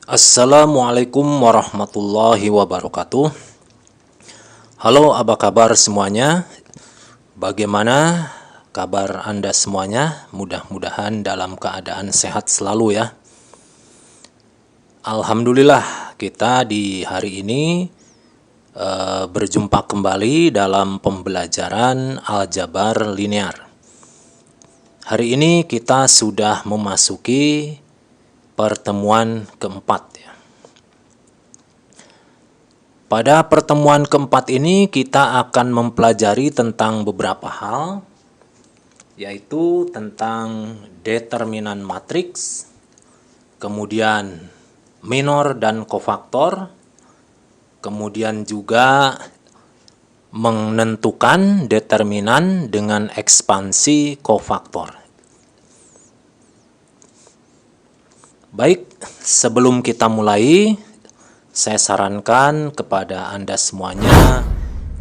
Assalamualaikum warahmatullahi wabarakatuh. Halo, apa kabar semuanya? Bagaimana kabar Anda semuanya? Mudah-mudahan dalam keadaan sehat selalu ya. Alhamdulillah, kita di hari ini berjumpa kembali dalam pembelajaran aljabar linear. Hari ini kita sudah memasuki pertemuan keempat ya. Pada pertemuan keempat ini kita akan mempelajari tentang beberapa hal, yaitu tentang determinan matriks, kemudian minor dan kofaktor, kemudian juga menentukan determinan dengan ekspansi kofaktor. Baik, sebelum kita mulai, saya sarankan kepada Anda semuanya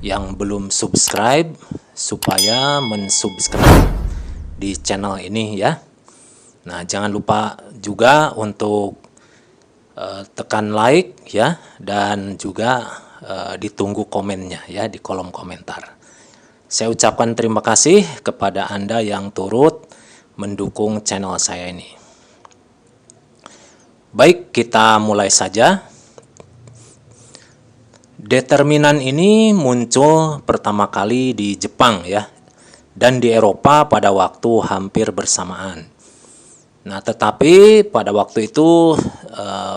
yang belum subscribe supaya mensubscribe di channel ini ya. Nah, jangan lupa juga untuk tekan like ya, dan juga ditunggu komennya ya di kolom komentar. Saya ucapkan terima kasih kepada Anda yang turut mendukung channel saya ini. Baik, kita mulai saja. Determinan ini muncul pertama kali di Jepang ya, dan di Eropa pada waktu hampir bersamaan. Nah, tetapi pada waktu itu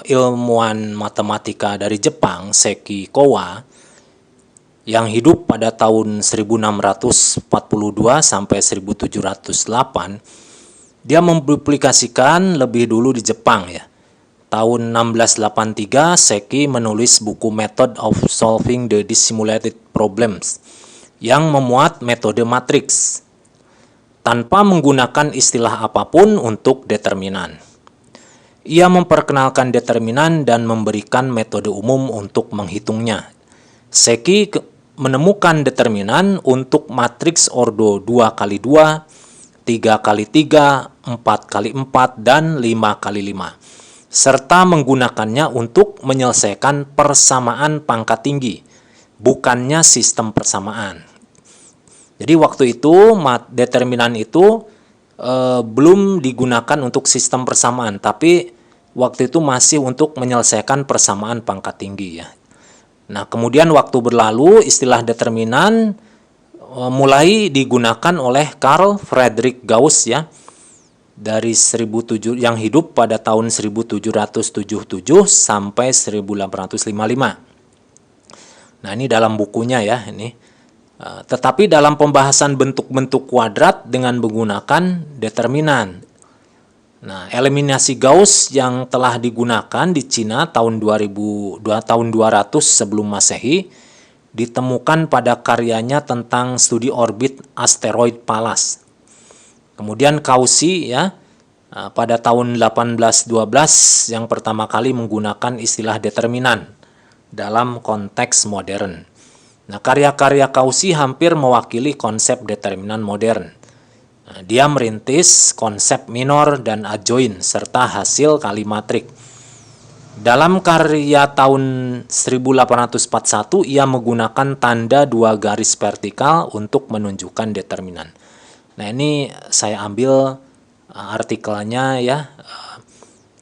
ilmuwan matematika dari Jepang, Seki Kowa, yang hidup pada tahun 1642 sampai 1708, dia mempublikasikan lebih dulu di Jepang ya. Tahun 1683, Seki menulis buku Method of Solving the Dissimulated Problems yang memuat metode matriks tanpa menggunakan istilah apapun untuk determinan. Ia memperkenalkan determinan dan memberikan metode umum untuk menghitungnya. Seki menemukan determinan untuk matriks ordo 2x2, 3x3, 4x4, dan 5x5. Serta menggunakannya untuk menyelesaikan persamaan pangkat tinggi, bukannya sistem persamaan. Jadi waktu itu determinan itu belum digunakan untuk sistem persamaan, tapi waktu itu masih untuk menyelesaikan persamaan pangkat tinggi ya. Nah, kemudian waktu berlalu, istilah determinan mulai digunakan oleh Carl Friedrich Gauss ya, dari yang hidup pada tahun 1777 sampai 1855. Nah, ini dalam bukunya ya ini. Tetapi dalam pembahasan bentuk-bentuk kuadrat dengan menggunakan determinan. Nah, eliminasi Gauss yang telah digunakan di Cina tahun 200 sebelum Masehi ditemukan pada karyanya tentang studi orbit asteroid Pallas. Kemudian Cauchy ya, pada tahun 1812 yang pertama kali menggunakan istilah determinan dalam konteks modern. Nah, karya-karya Cauchy hampir mewakili konsep determinan modern. Nah, dia merintis konsep minor dan adjoint serta hasil kali matrik. Dalam karya tahun 1841, ia menggunakan tanda dua garis vertikal untuk menunjukkan determinan. Nah, ini saya ambil artikelnya ya,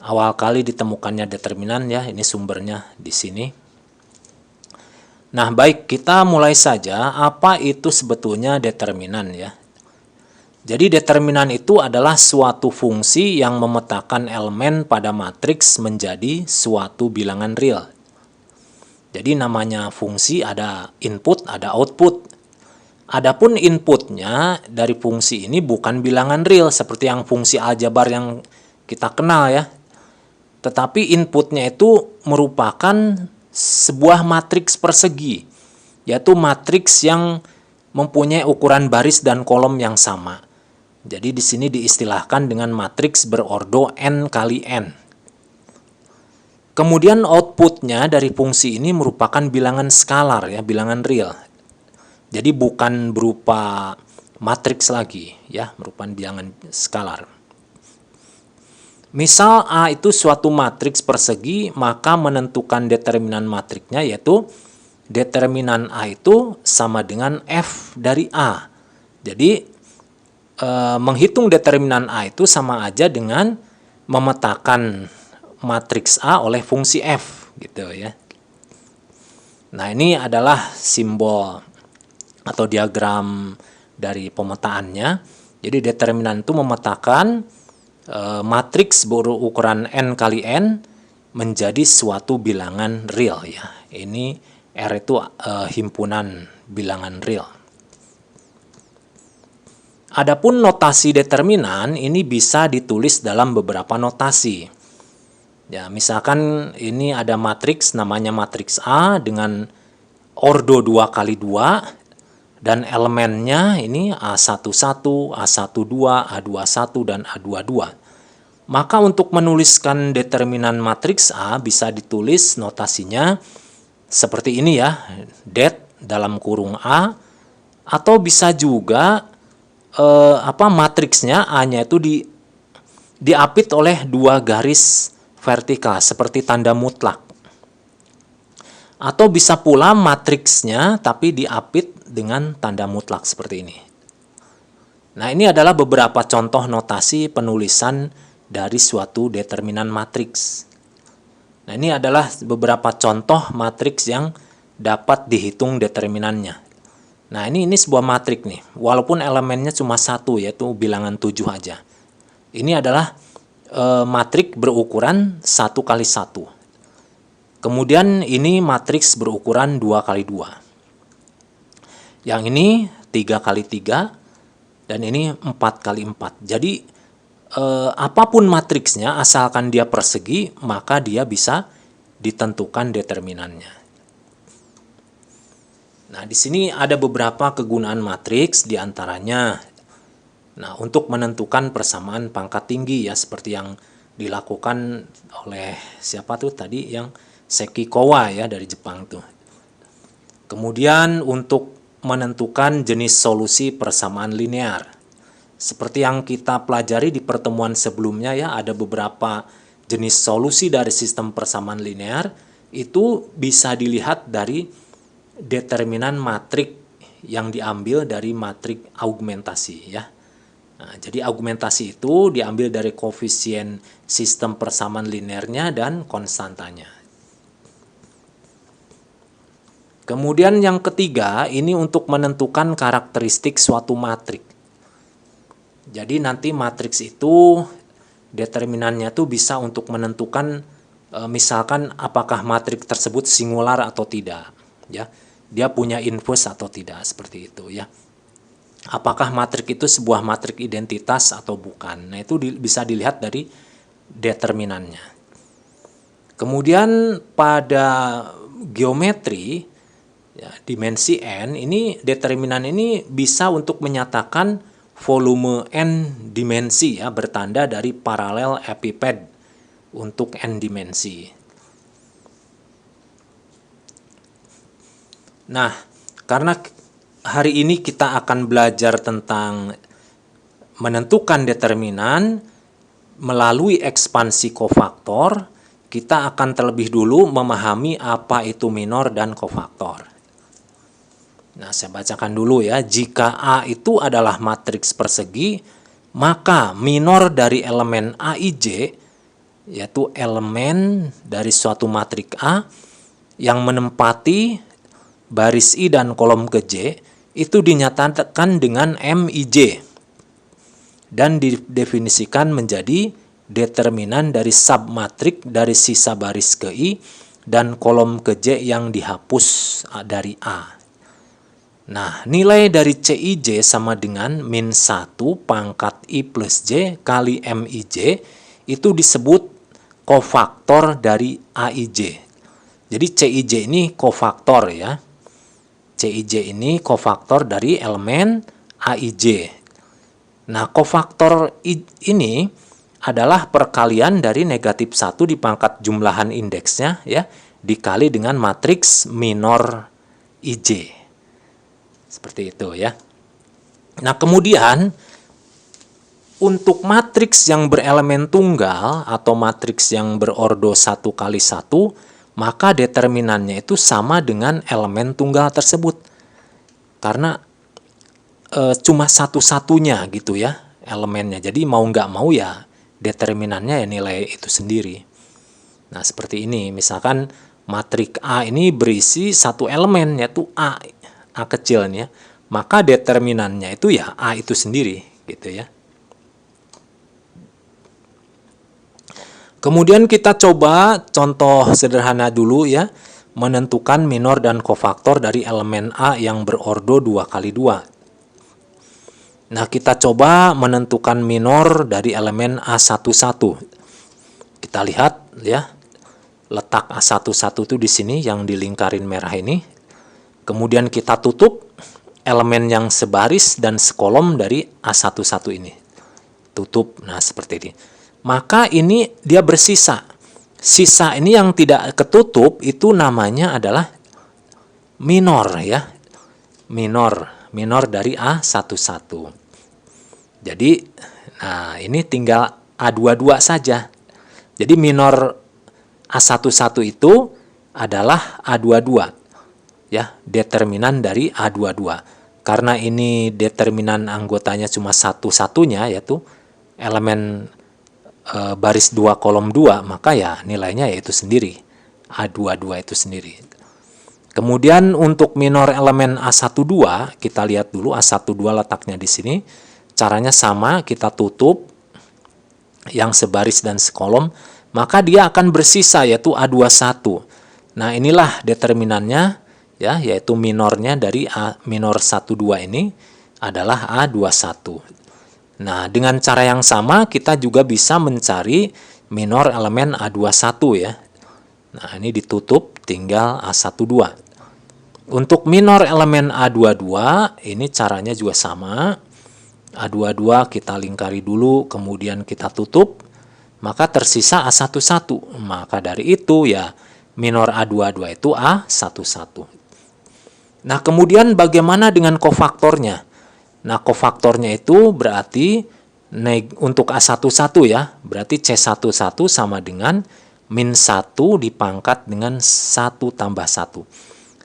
awal kali ditemukannya determinan ya, ini sumbernya di sini. Nah, baik, kita mulai saja. Apa itu sebetulnya determinan ya? Jadi determinan itu adalah suatu fungsi yang memetakan elemen pada matriks menjadi suatu bilangan real. Jadi namanya fungsi ada input, ada output. Adapun inputnya dari fungsi ini bukan bilangan real seperti yang fungsi aljabar yang kita kenal ya. Tetapi inputnya itu merupakan sebuah matriks persegi, yaitu matriks yang mempunyai ukuran baris dan kolom yang sama. Jadi di sini diistilahkan dengan matriks berordo n kali n. Kemudian outputnya dari fungsi ini merupakan bilangan skalar ya, bilangan real. Jadi bukan berupa matriks lagi ya, merupakan bilangan skalar. Misal A itu suatu matriks persegi, maka menentukan determinan matriksnya yaitu determinan A itu sama dengan F dari A. Jadi menghitung determinan A itu sama aja dengan memetakan matriks A oleh fungsi F gitu ya. Nah, ini adalah simbol atau diagram dari pemetaannya. Jadi determinan itu memetakan matriks berukuran n kali n menjadi suatu bilangan real ya. Ini R itu himpunan bilangan real. Adapun notasi determinan ini bisa ditulis dalam beberapa notasi. Ya, misalkan ini ada matriks namanya matriks A dengan ordo 2 kali 2 dan elemennya ini A11, A12, A21 dan A22. Maka untuk menuliskan determinan matriks A bisa ditulis notasinya seperti ini ya, det dalam kurung A, atau bisa juga matriksnya A-nya itu diapit oleh dua garis vertikal seperti tanda mutlak. Atau bisa pula matriksnya tapi diapit dengan tanda mutlak seperti ini. Nah, ini adalah beberapa contoh notasi penulisan dari suatu determinan matriks. Nah, ini adalah beberapa contoh matriks yang dapat dihitung determinannya. Nah, ini sebuah matriks nih. Walaupun elemennya cuma satu, yaitu bilangan 7 aja. Ini adalah matriks berukuran 1 kali 1. Kemudian ini matriks berukuran 2 kali 2. Yang ini 3 kali 3 dan ini 4 kali 4. Jadi apapun matriksnya asalkan dia persegi, maka dia bisa ditentukan determinannya. Nah, di sini ada beberapa kegunaan matriks diantaranya. Nah, untuk menentukan persamaan pangkat tinggi ya, seperti yang dilakukan oleh siapa tuh tadi yang Sekikawa ya dari Jepang tuh. Kemudian untuk menentukan jenis solusi persamaan linear. Seperti yang kita pelajari di pertemuan sebelumnya ya, ada beberapa jenis solusi dari sistem persamaan linear. Itu bisa dilihat dari determinan matrik yang diambil dari matrik augmentasi ya. Nah, jadi augmentasi itu diambil dari koefisien sistem persamaan linearnya dan konstantanya. Kemudian yang ketiga, ini untuk menentukan karakteristik suatu matriks. Jadi nanti matriks itu determinannya tuh bisa untuk menentukan misalkan apakah matriks tersebut singular atau tidak ya. Dia punya inverse atau tidak, seperti itu ya. Apakah matriks itu sebuah matriks identitas atau bukan. Nah, itu bisa dilihat dari determinannya. Kemudian pada geometri ya, dimensi n, ini determinan ini bisa untuk menyatakan volume n dimensi ya, bertanda dari paralel epiped untuk n dimensi. Nah, karena hari ini kita akan belajar tentang menentukan determinan melalui ekspansi kofaktor, kita akan terlebih dulu memahami apa itu minor dan kofaktor. Nah, saya bacakan dulu ya. Jika A itu adalah matriks persegi, maka minor dari elemen Aij, yaitu elemen dari suatu matriks A yang menempati baris I dan kolom ke J, itu dinyatakan dengan Mij dan didefinisikan menjadi determinan dari submatrik dari sisa baris ke I dan kolom ke J yang dihapus dari A. Nah, nilai dari Cij sama dengan min 1 pangkat I plus J kali Mij, itu disebut kofaktor dari Aij. Jadi Cij ini kofaktor ya. Cij ini kofaktor dari elemen Aij. Nah, kofaktor ini adalah perkalian dari negatif 1 di pangkat jumlahan indeksnya ya, dikali dengan matriks minor Ij. Seperti itu ya. Nah, kemudian untuk matriks yang berelemen tunggal atau matriks yang berordo 1 kali 1, maka determinannya itu sama dengan elemen tunggal tersebut. Karena cuma satu-satunya gitu ya elemennya. Jadi mau nggak mau ya determinannya ya nilai itu sendiri. Nah, seperti ini. Misalkan matriks A ini berisi satu elemen, yaitu A kecil nih ya. Maka determinannya itu ya A itu sendiri gitu ya. Kemudian kita coba contoh sederhana dulu ya, menentukan minor dan kofaktor dari elemen A yang berordo 2 kali 2. Nah, kita coba menentukan minor dari elemen A11. Kita lihat ya, letak A11 itu di sini yang dilingkarin merah ini. Kemudian kita tutup elemen yang sebaris dan sekolom dari A11 ini. Tutup, nah seperti ini. Maka ini dia bersisa. Sisa ini yang tidak ketutup itu namanya adalah minor ya. Minor dari A11. Jadi, nah ini tinggal A22 saja. Jadi minor A11 itu adalah A22. Ya, determinan dari A22. Karena ini determinan anggotanya cuma satu-satunya, yaitu elemen baris 2 kolom 2, maka ya nilainya yaitu sendiri, A22 itu sendiri. Kemudian untuk minor elemen A12, kita lihat dulu A12 letaknya di sini. Caranya sama, kita tutup yang sebaris dan sekolom, maka dia akan bersisa yaitu A21. Nah, inilah determinannya ya, yaitu minornya dari A minor 12 ini adalah A21. Nah, dengan cara yang sama kita juga bisa mencari minor elemen A21 ya. Nah, ini ditutup tinggal A12. Untuk minor elemen A22 ini caranya juga sama. A22 kita lingkari dulu, kemudian kita tutup, maka tersisa A11. Maka dari itu ya minor A22 itu A11. Nah, kemudian bagaimana dengan kofaktornya? Nah, kofaktornya itu berarti untuk A11 ya, berarti C11 sama dengan min 1 dipangkat dengan 1 tambah 1.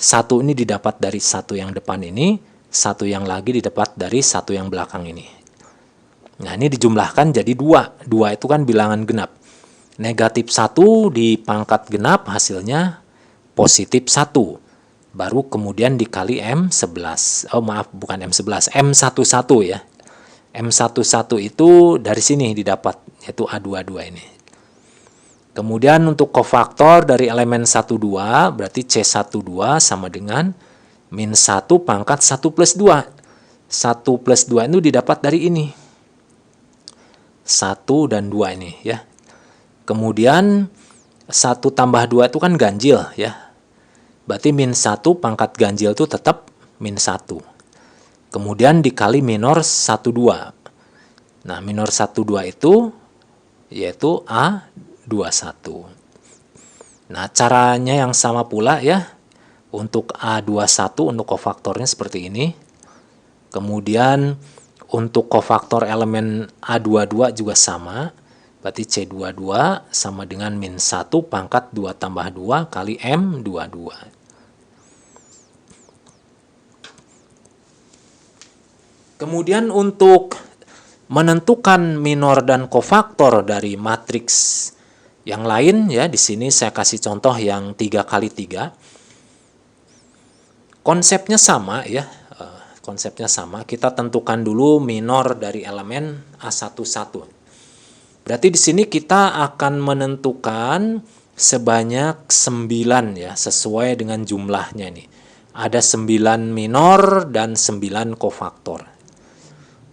1 ini didapat dari 1 yang depan ini, 1 yang lagi didapat dari 1 yang belakang ini. Nah, ini dijumlahkan jadi 2. 2 itu kan bilangan genap. Negatif 1 dipangkat genap hasilnya positif 1. Baru kemudian dikali M11. Oh maaf, bukan M11, M11 ya. M11 itu dari sini didapat, yaitu A22 ini. Kemudian untuk kofaktor dari elemen 12, berarti C12 sama dengan min 1 pangkat 1 plus 2. 1 plus 2 itu didapat dari ini. 1 dan 2 ini ya. Kemudian 1 tambah 2 itu kan ganjil ya. Berarti min 1 pangkat ganjil itu tetap min 1. Kemudian dikali minor 12. Nah, minor 12 itu yaitu A21. Nah, caranya yang sama pula ya. Untuk A21 untuk kofaktornya seperti ini. Kemudian untuk kofaktor elemen A22 juga sama. Berarti C22 sama dengan min 1 pangkat 2 tambah 2 kali M22. Kemudian untuk menentukan minor dan kofaktor dari matriks yang lain ya, di sini saya kasih contoh yang 3 kali 3. Konsepnya sama ya. Konsepnya sama. Kita tentukan dulu minor dari elemen A11. Berarti di sini kita akan menentukan sebanyak 9 ya, sesuai dengan jumlahnya nih. Ada 9 minor dan 9 kofaktor.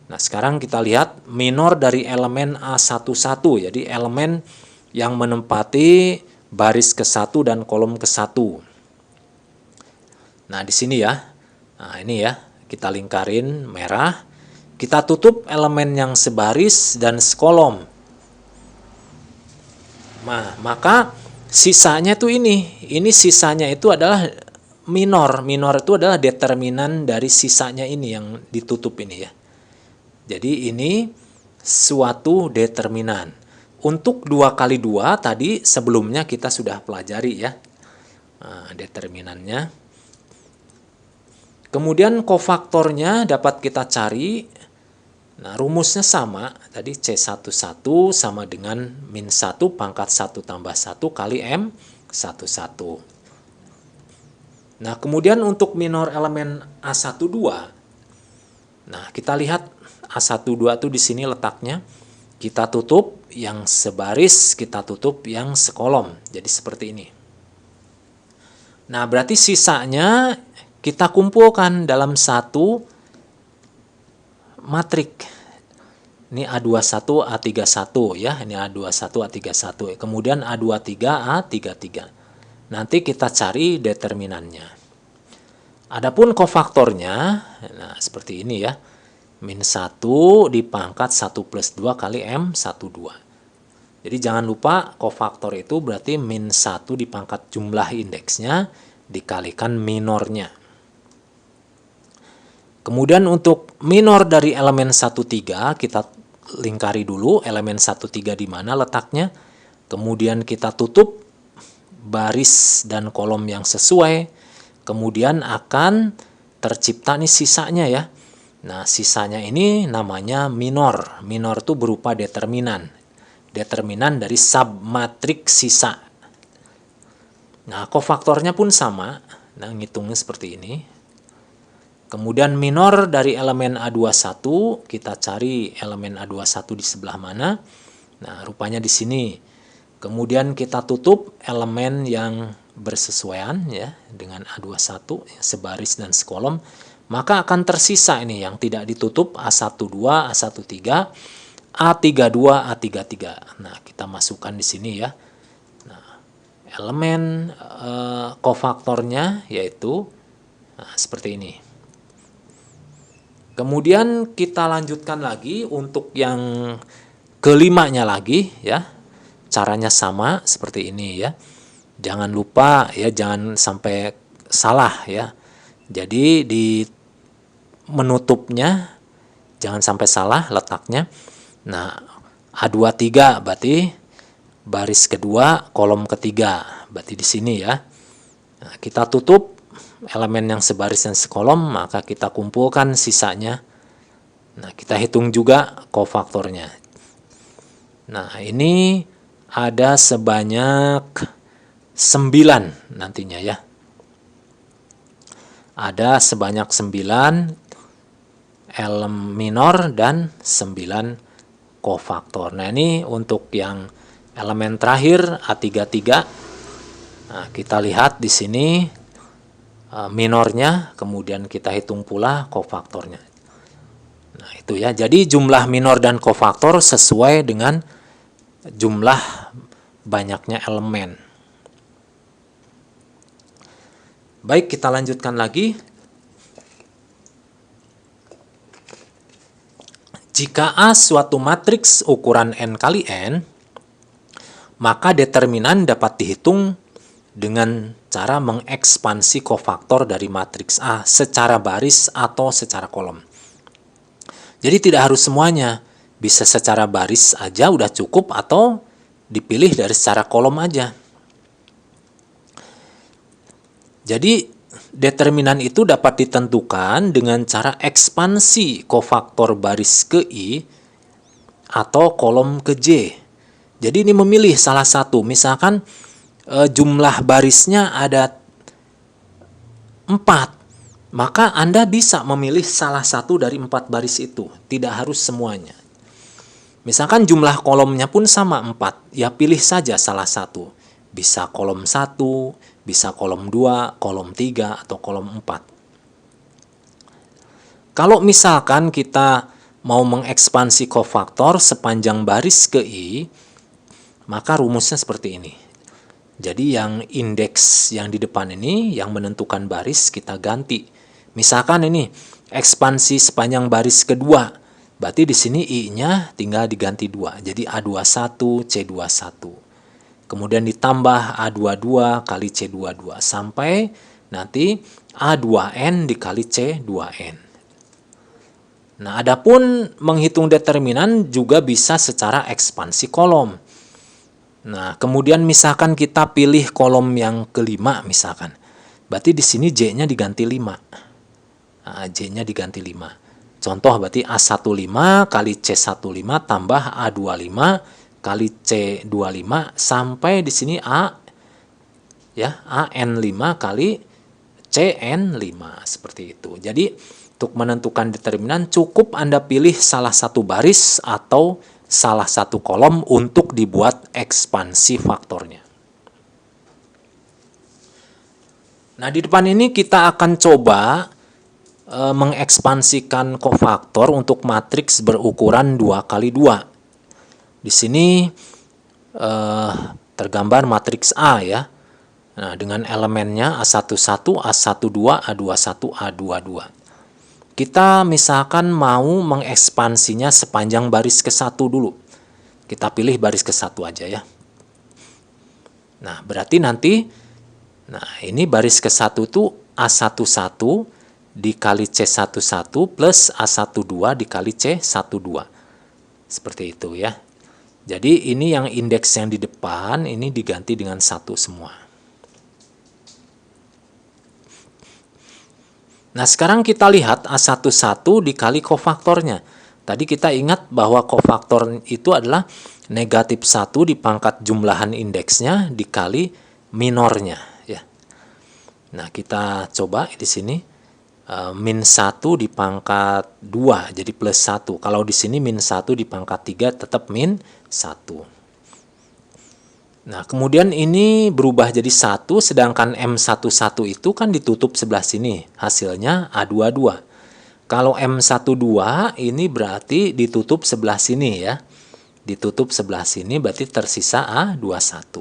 Nah, sekarang kita lihat minor dari elemen A11, jadi elemen yang menempati baris ke-1 dan kolom ke-1. Nah, di sini ya. Nah, ini ya, kita lingkarin merah. Kita tutup elemen yang sebaris dan sekolom. Nah, maka sisanya tuh ini sisanya itu adalah minor. Minor itu adalah determinan dari sisanya ini yang ditutup ini ya. Jadi ini suatu determinan. Untuk 2 kali 2 tadi sebelumnya kita sudah pelajari ya, determinannya. Kemudian kofaktornya dapat kita cari. Nah, rumusnya sama. Tadi C11 sama dengan min 1 pangkat 1 tambah 1 kali M11. Nah, kemudian untuk minor elemen A12. Nah, kita lihat A12 itu di sini letaknya. Kita tutup yang sebaris, kita tutup yang sekolom. Jadi seperti ini. Nah, berarti sisanya kita kumpulkan dalam satu matrik. Ini A21, A31 ya. Ini A21, A31. Kemudian A23, A33. Nanti kita cari determinannya. Adapun kofaktornya, nah seperti ini ya. Min 1 dipangkat 1 plus 2 kali M12. Jadi jangan lupa kofaktor itu berarti min 1 dipangkat jumlah indeksnya dikalikan minornya. Kemudian untuk minor dari elemen 13 kita lingkari dulu elemen 13 di mana letaknya. Kemudian kita tutup baris dan kolom yang sesuai. Kemudian akan tercipta nih sisanya ya. Nah, sisanya ini namanya minor. Minor itu berupa determinan. Determinan dari submatriks sisa. Nah, kofaktornya pun sama. Nah, ngitungnya seperti ini. Kemudian minor dari elemen A21, kita cari elemen A21 di sebelah mana. Nah, rupanya di sini. Kemudian kita tutup elemen yang bersesuaian ya dengan A21 sebaris dan sekolom, maka akan tersisa ini yang tidak ditutup A12, A13, A32, A33. Nah, kita masukkan di sini ya. Nah, elemen kofaktornya yaitu seperti ini. Kemudian kita lanjutkan lagi untuk yang kelimanya lagi ya. Caranya sama seperti ini ya. Jangan lupa ya, jangan sampai salah ya. Jadi di menutupnya jangan sampai salah letaknya. Nah, A23 berarti baris kedua, kolom ketiga. Berarti di sini ya. Nah, kita tutup elemen yang sebaris dan sekolom, maka kita kumpulkan sisanya. Nah, kita hitung juga kofaktornya. Nah, ini ada sebanyak 9 nantinya ya. Ada sebanyak 9 elemen minor dan 9 kofaktor. Nah, ini untuk yang elemen terakhir A33. Nah, kita lihat di sini minornya, kemudian kita hitung pula kofaktornya. Nah, itu ya. Jadi jumlah minor dan kofaktor sesuai dengan jumlah banyaknya elemen. Baik, kita lanjutkan lagi. Jika A suatu matriks ukuran n kali n, maka determinan dapat dihitung dengan cara mengekspansi kofaktor dari matriks A secara baris atau secara kolom. Jadi tidak harus semuanya, bisa secara baris aja udah cukup atau dipilih dari secara kolom aja. Jadi determinan itu dapat ditentukan dengan cara ekspansi kofaktor baris ke I atau kolom ke J. Jadi ini memilih salah satu, misalkan jumlah barisnya ada 4, maka Anda bisa memilih salah satu dari 4 baris itu, tidak harus semuanya. Misalkan jumlah kolomnya pun sama 4, ya pilih saja salah satu. Bisa kolom 1, bisa kolom 2, kolom 3, atau kolom 4. Kalau misalkan kita mau mengekspansi kofaktor sepanjang baris ke I, maka rumusnya seperti ini. Jadi yang indeks yang di depan ini, yang menentukan baris, kita ganti. Misalkan ini, ekspansi sepanjang baris kedua, berarti di sini I-nya tinggal diganti 2. Jadi A21, C21. Kemudian ditambah A22 kali C22 sampai nanti A2N dikali C2N. Nah, adapun menghitung determinan juga bisa secara ekspansi kolom. Nah, kemudian misalkan kita pilih kolom yang kelima misalkan. Berarti di sini J-nya diganti 5. Nah, J-nya diganti 5. Contoh berarti A15 kali C15 tambah A25 kali C25 sampai di sini ya AN5 kali CN5 seperti itu. Jadi untuk menentukan determinan cukup Anda pilih salah satu baris atau salah satu kolom untuk dibuat ekspansi faktornya. Nah, di depan ini kita akan coba mengekspansikan kofaktor untuk matriks berukuran 2x2. Di sini tergambar matriks A ya. Nah, dengan elemennya A11, A12, A21, A22. Kita misalkan mau mengekspansinya sepanjang baris ke-1 dulu. Kita pilih baris ke-1 aja ya. Nah, berarti nanti, ini baris ke-1 itu A11 dikali C11 plus A12 dikali C12. Seperti itu ya. Jadi ini yang indeks yang di depan, ini diganti dengan 1 semua. Nah, sekarang kita lihat A11 dikali kofaktornya. Tadi kita ingat bahwa kofaktor itu adalah negatif 1 dipangkat jumlahan indeksnya dikali minornya. Ya. Nah, kita coba di sini. Min 1 dipangkat 2, jadi plus 1. Kalau di sini min 1 dipangkat 3 tetap min 1. Nah, kemudian ini berubah jadi 1, sedangkan M11 itu kan ditutup sebelah sini. Hasilnya A22. Kalau M12 ini berarti ditutup sebelah sini ya. Ditutup sebelah sini berarti tersisa A21.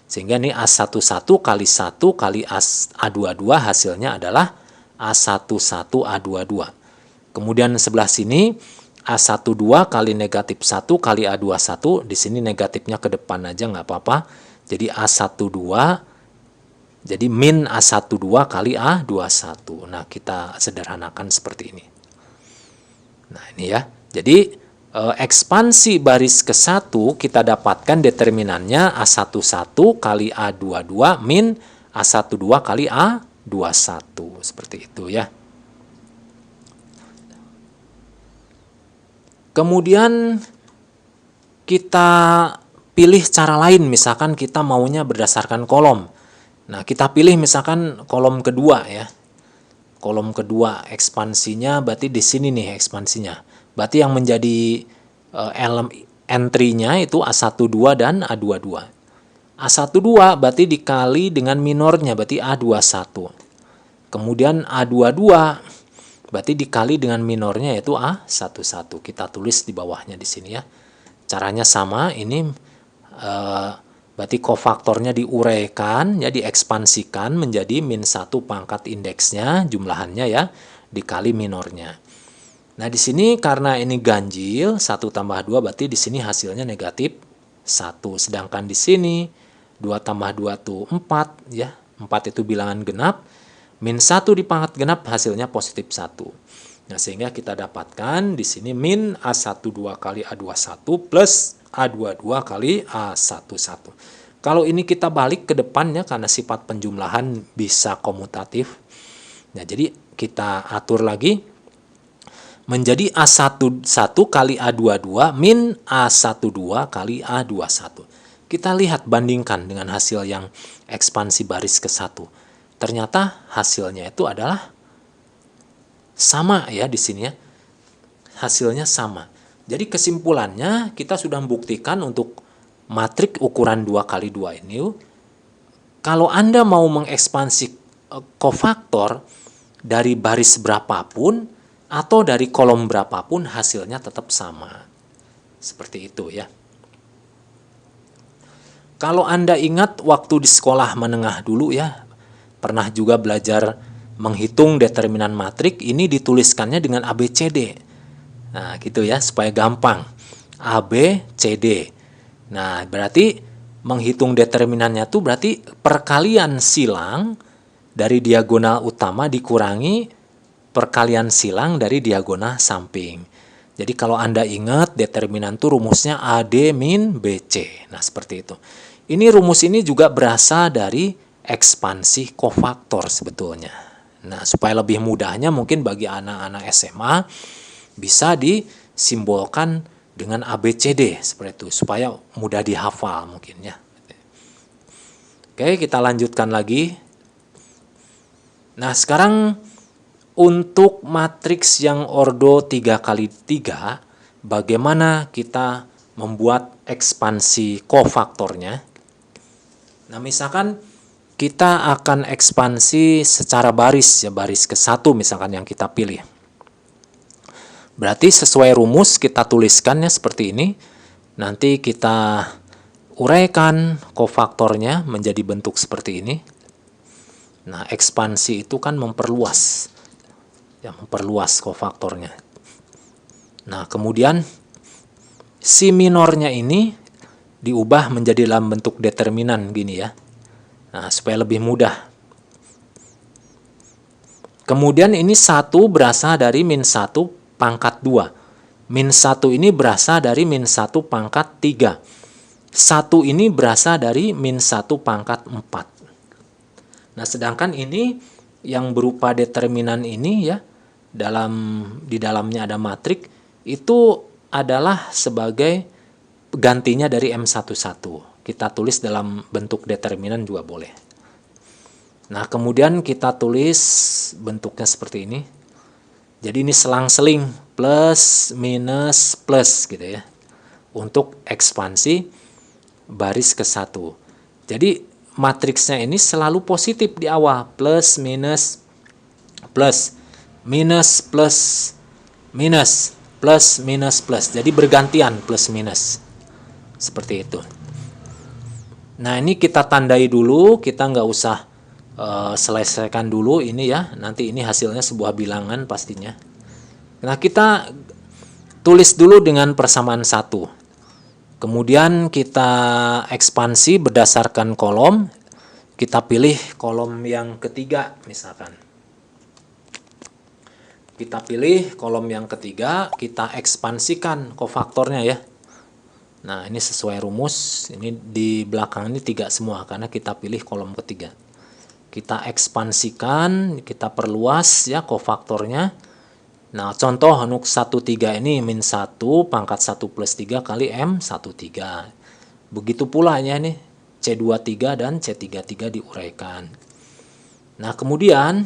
Sehingga ini A11 kali 1 kali A22 hasilnya adalah A11 A22. Kemudian sebelah sini A12 kali negatif 1 kali A21. Di sini negatifnya ke depan aja nggak apa-apa. Jadi A12 jadi min A12 kali A21. Nah, kita sederhanakan seperti ini. Nah, ini ya. Jadi ekspansi baris ke-1 kita dapatkan determinannya A11 kali A22 min A12 kali A21. Seperti itu ya. Kemudian kita pilih cara lain, misalkan kita maunya berdasarkan kolom. Nah, kita pilih misalkan kolom kedua ya. Kolom kedua ekspansinya berarti di sini nih ekspansinya. Berarti yang menjadi entry-nya itu A12 dan A22. A12 berarti dikali dengan minornya berarti A21. Kemudian A22 berarti dikali dengan minornya yaitu A11. Kita tulis di bawahnya di sini ya. Caranya sama, ini berarti kofaktornya diuraikan, ya diekspansikan menjadi min 1 pangkat indeksnya, jumlahannya ya, dikali minornya. Nah, di sini karena ini ganjil, 1 tambah 2 berarti di sini hasilnya negatif 1. Sedangkan di sini 2 tambah 2 itu 4 ya. 4 itu bilangan genap. Min 1 dipangkat genap hasilnya positif 1. Nah, sehingga kita dapatkan di sini min A12 kali A21 plus A22 kali A11. Kalau ini kita balik ke depannya karena sifat penjumlahan bisa komutatif. Nah, jadi kita atur lagi menjadi A11 kali A22 min A12 kali A21. Kita lihat bandingkan dengan hasil yang ekspansi baris ke-1. Ternyata hasilnya itu adalah sama ya di sini ya. Hasilnya sama. Jadi kesimpulannya kita sudah membuktikan untuk matrik ukuran 2x2 ini, kalau Anda mau mengekspansi kofaktor dari baris berapapun atau dari kolom berapapun hasilnya tetap sama. Seperti itu ya. Kalau Anda ingat waktu di sekolah menengah dulu ya, pernah juga belajar menghitung determinan matrik, ini dituliskannya dengan ABCD. Nah, gitu ya, supaya gampang. ABCD. Nah, berarti menghitung determinannya tuh berarti perkalian silang dari diagonal utama dikurangi perkalian silang dari diagonal samping. Jadi kalau Anda ingat, determinan itu rumusnya AD min BC. Nah, seperti itu. Ini rumus ini juga berasal dari ekspansi kofaktor sebetulnya. Nah, supaya lebih mudahnya mungkin bagi anak-anak SMA bisa disimbolkan dengan ABCD seperti itu supaya mudah dihafal mungkin ya. Oke, kita lanjutkan lagi. Nah, sekarang untuk matriks yang ordo 3x3, bagaimana kita membuat ekspansi kofaktornya? Nah, misalkan kita akan ekspansi secara baris, ya baris ke-1 misalkan yang kita pilih. Berarti sesuai rumus kita tuliskannya seperti ini. Nanti kita uraikan kofaktornya menjadi bentuk seperti ini. Nah, ekspansi itu kan memperluas. Ya, memperluas kofaktornya. Nah, kemudian si minornya ini diubah menjadi dalam bentuk determinan gini ya. Nah, supaya lebih mudah. Kemudian ini 1 berasal dari min 1 pangkat 2. Min 1 ini berasal dari min 1 pangkat 3. 1 ini berasal dari min 1 pangkat 4. Nah, sedangkan ini yang berupa determinan ini ya, di dalamnya ada matrik, itu adalah sebagai gantinya dari M11. Kita tulis dalam bentuk determinan juga boleh. Nah, kemudian kita tulis bentuknya seperti ini. Jadi ini selang-seling plus minus plus gitu ya. Untuk ekspansi baris ke-1. Jadi matriksnya ini selalu positif di awal, plus minus plus minus plus minus plus minus plus. Jadi bergantian plus minus. Seperti itu. Nah, ini kita tandai dulu, kita nggak usah selesaikan dulu ini ya. Nanti ini hasilnya sebuah bilangan pastinya. Nah, kita tulis dulu dengan persamaan 1. Kemudian kita ekspansi berdasarkan kolom. Kita pilih kolom yang ketiga misalkan. Kita pilih kolom yang ketiga, kita ekspansikan kofaktornya ya. Nah, ini sesuai rumus. Ini di belakang ini 3 semua karena kita pilih kolom ketiga. Kita ekspansikan, kita perluas ya kofaktornya. Nah, contoh nuk 13 ini min 1 pangkat 1 plus 3 kali M13. Begitu pula ya nih, C23 dan C33 diuraikan. Nah, kemudian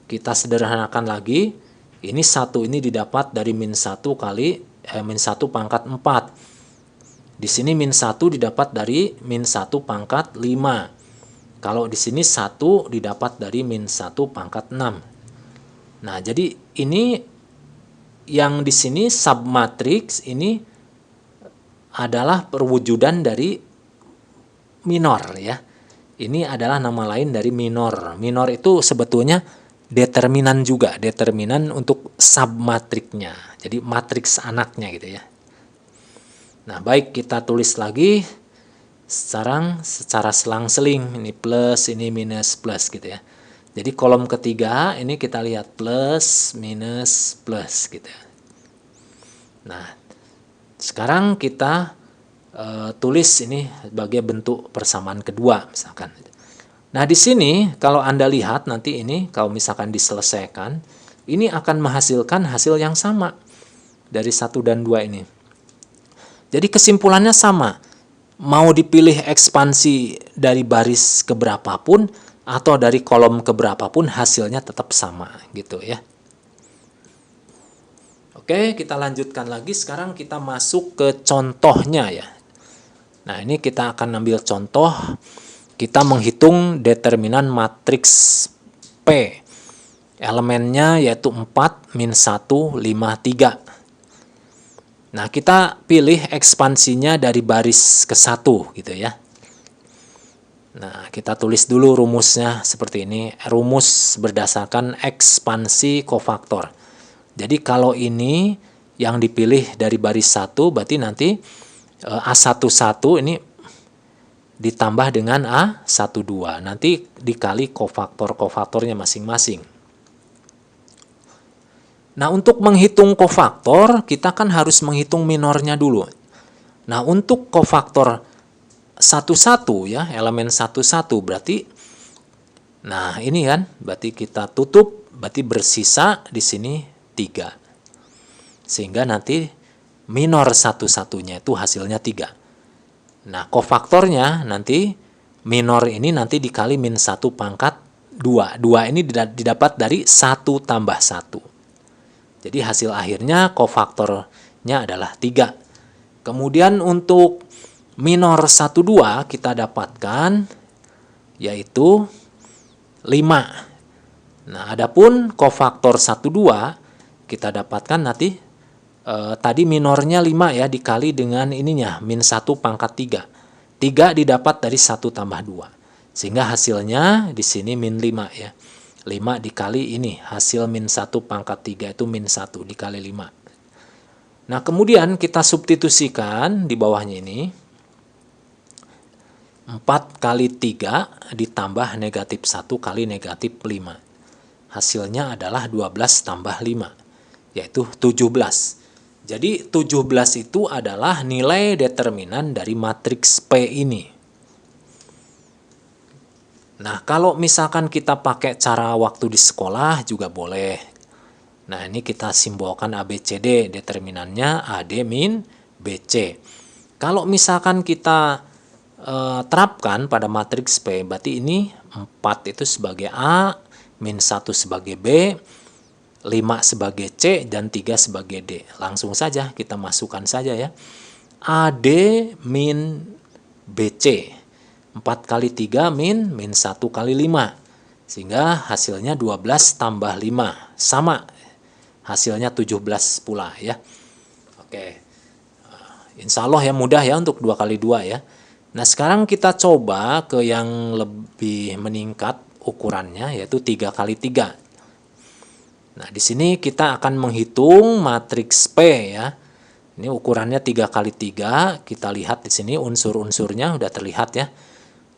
kita sederhanakan lagi. Ini 1 ini didapat dari min 1 kali min 1 pangkat 4. Di sini min 1 didapat dari min 1 pangkat 5. Kalau di sini 1 didapat dari min 1 pangkat 6. Nah, jadi ini yang di sini submatriks ini adalah perwujudan dari minor ya. Ini adalah nama lain dari minor. Minor itu sebetulnya determinan juga, determinan untuk submatriknya. Jadi matriks anaknya gitu ya. Nah, baik kita tulis lagi. Sekarang secara selang-seling, ini plus, ini minus, plus gitu ya. Jadi kolom ketiga ini kita lihat plus, minus, plus gitu ya. Nah, sekarang kita tulis ini sebagai bentuk persamaan kedua misalkan. Nah, di sini kalau Anda lihat nanti ini kalau misalkan diselesaikan, ini akan menghasilkan hasil yang sama dari 1 dan 2 ini. Jadi kesimpulannya sama. Mau dipilih ekspansi dari baris keberapapun atau dari kolom keberapapun hasilnya tetap sama gitu ya. Oke, kita lanjutkan lagi. Sekarang kita masuk ke contohnya ya. Nah, ini kita akan ambil contoh. Kita menghitung determinan matriks P. Elemennya yaitu 4, min 1, 5, 3. Nah, kita pilih ekspansinya dari baris ke-1 gitu ya. Nah, kita tulis dulu rumusnya seperti ini. Rumus berdasarkan ekspansi kofaktor. Jadi kalau ini yang dipilih dari baris 1, berarti nanti A11 ini ditambah dengan A12. Nanti dikali kofaktor-kofaktornya masing-masing. Nah, untuk menghitung kofaktor, kita kan harus menghitung minornya dulu. Nah, untuk kofaktor 1-1 ya, elemen 1-1 berarti, nah ini kan, berarti kita tutup, berarti bersisa di sini 3. Sehingga nanti minor 1-1-nya itu hasilnya 3. Nah, kofaktornya nanti, minor ini nanti dikali min 1 pangkat 2. 2 ini didapat dari 1 tambah 1. Jadi hasil akhirnya kofaktornya adalah 3. Kemudian untuk minor 1-2 kita dapatkan yaitu 5. Nah, adapun kofaktor 1-2 kita dapatkan nanti tadi minornya 5 ya, dikali dengan ininya min 1 pangkat 3. 3 didapat dari 1 tambah 2. Sehingga hasilnya di sini min 5 ya. 5 dikali ini, hasil min 1 pangkat 3 itu min 1 dikali 5. Nah, kemudian kita substitusikan di bawahnya ini. 4 kali 3 ditambah negatif 1 kali negatif 5. Hasilnya adalah 12 tambah 5, yaitu 17. Jadi 17 itu adalah nilai determinan dari matriks P ini. Nah, kalau misalkan kita pakai cara waktu di sekolah juga boleh. Nah, ini kita simbolkan ABCD, determinannya AD min BC. Kalau misalkan kita terapkan pada matriks P, berarti ini 4 itu sebagai A, min 1 sebagai B, 5 sebagai C, dan 3 sebagai D. Langsung saja kita masukkan saja ya. AD min BC. 4 kali 3 min 1 kali 5. Sehingga hasilnya 12 tambah 5. Sama. Hasilnya 17 pula ya. Oke. Insya Allah ya mudah ya untuk 2 kali 2 ya. Nah, sekarang kita coba ke yang lebih meningkat ukurannya, yaitu 3 kali 3. Nah, di sini kita akan menghitung matriks P ya. Ini ukurannya 3 kali 3. Kita lihat di sini unsur-unsurnya sudah terlihat ya.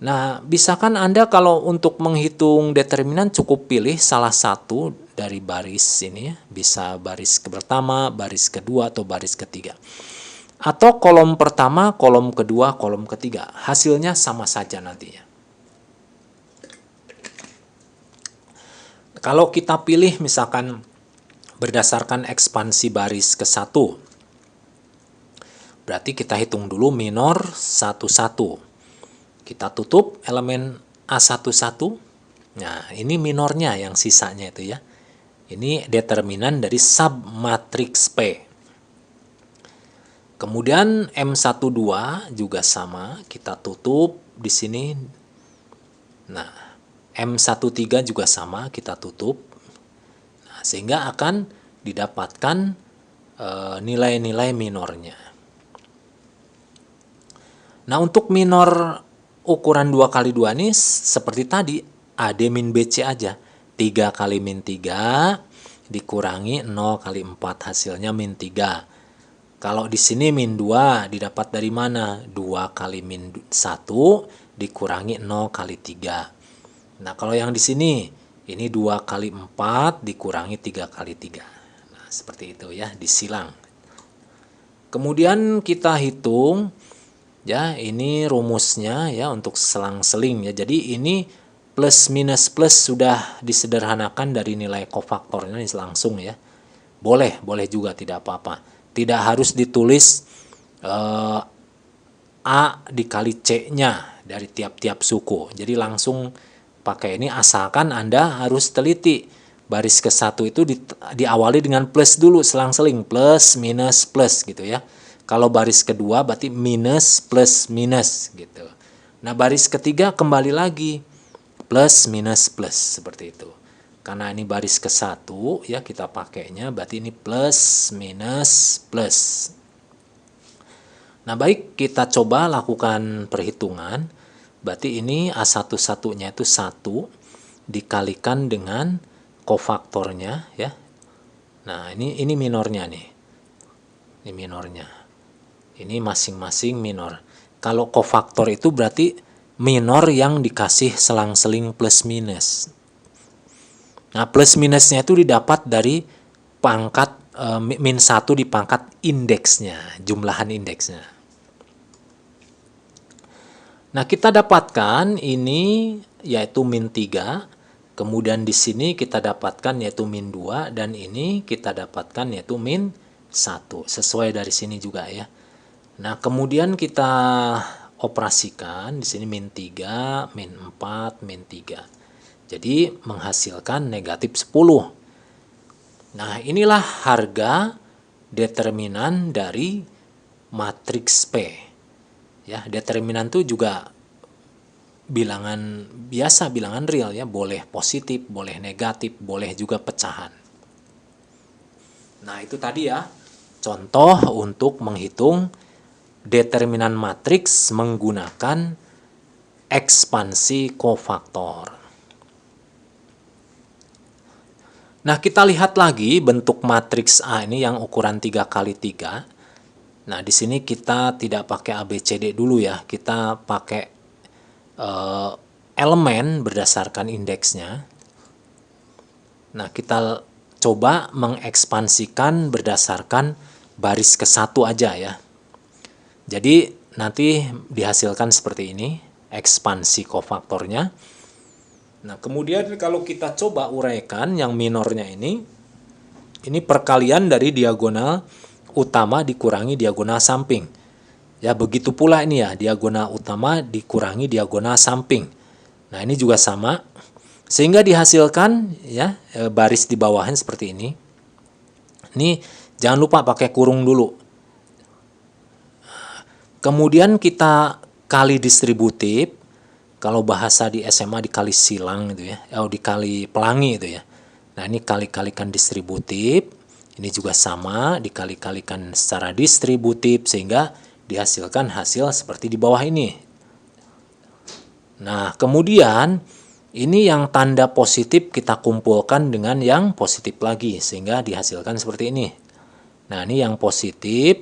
Nah, bisakan Anda kalau untuk menghitung determinan cukup pilih salah satu dari baris ini ya. Bisa baris pertama, baris kedua, atau baris ketiga. Atau kolom pertama, kolom kedua, kolom ketiga. Hasilnya sama saja nantinya. Kalau kita pilih misalkan berdasarkan ekspansi baris ke-1, berarti kita hitung dulu minor 1-1. Kita tutup elemen A11. Nah, ini minornya yang sisanya itu ya. Ini determinan dari submatriks P. Kemudian M12 juga sama, kita tutup di sini. Nah, M13 juga sama, kita tutup. Nah, sehingga akan didapatkan nilai-nilai minornya. Nah, untuk minor ukuran 2 kali 2 ini seperti tadi, AD min BC aja. 3 kali min 3 dikurangi 0 kali 4, hasilnya min 3. Kalau di sini min 2 didapat dari mana? 2 kali min 1 dikurangi 0 kali 3. Nah, kalau yang di sini, ini 2 kali 4 dikurangi 3 kali 3. Nah, seperti itu ya, disilang. Kemudian kita hitung, ya ini rumusnya ya untuk selang-seling ya. Jadi ini plus minus plus sudah disederhanakan dari nilai kofaktornya langsung ya. Boleh juga tidak apa-apa. Tidak harus ditulis A dikali C-nya dari tiap-tiap suku. Jadi langsung pakai ini, asalkan Anda harus teliti. Baris ke-1 itu diawali dengan plus dulu, selang-seling, plus, minus, plus gitu ya. Kalau baris kedua berarti minus, plus, minus gitu. Nah, baris ketiga kembali lagi, plus, minus, plus, seperti itu. Karena ini baris ke-1 ya, kita pakainya berarti ini plus, minus, plus. Nah, baik, kita coba lakukan perhitungan. Berarti ini A11-nya itu 1 dikalikan dengan kofaktornya ya. Nah, ini minornya nih. Ini minornya. Ini masing-masing minor. Kalau kofaktor itu berarti minor yang dikasih selang-seling plus minus. Nah, plus minusnya itu didapat dari pangkat min 1 di pangkat indeksnya, jumlahan indeksnya. Nah, kita dapatkan ini yaitu min 3, kemudian di sini kita dapatkan yaitu min 2, dan ini kita dapatkan yaitu min 1. Sesuai dari sini juga ya. Nah, kemudian kita operasikan di sini min 3, min 4, min 3. Jadi menghasilkan negatif 10. Nah, inilah harga determinan dari matriks P. Ya, determinan itu juga bilangan biasa, bilangan real ya, boleh positif, boleh negatif, boleh juga pecahan. Nah, itu tadi ya contoh untuk menghitung determinan matriks menggunakan ekspansi kofaktor. Nah, kita lihat lagi bentuk matriks A ini yang ukuran 3x3. Nah, di sini kita tidak pakai ABCD dulu ya. Kita pakai elemen berdasarkan indeksnya. Nah, kita coba mengekspansikan berdasarkan baris ke-1 aja ya. Jadi, nanti dihasilkan seperti ini, ekspansi kofaktornya. Nah, kemudian kalau kita coba uraikan yang minornya ini perkalian dari diagonal utama dikurangi diagonal samping. Ya, begitu pula ini ya, diagonal utama dikurangi diagonal samping. Nah, ini juga sama. Sehingga dihasilkan ya baris di bawahnya seperti ini. Ini jangan lupa pakai kurung dulu. Kemudian kita kali distributif. Kalau bahasa di SMA dikali silang gitu ya, dikali pelangi itu ya. Nah, ini kali-kalikan distributif, ini juga sama, dikali-kalikan secara distributif sehingga dihasilkan hasil seperti di bawah ini. Nah, kemudian ini yang tanda positif kita kumpulkan dengan yang positif lagi sehingga dihasilkan seperti ini. Nah, ini yang positif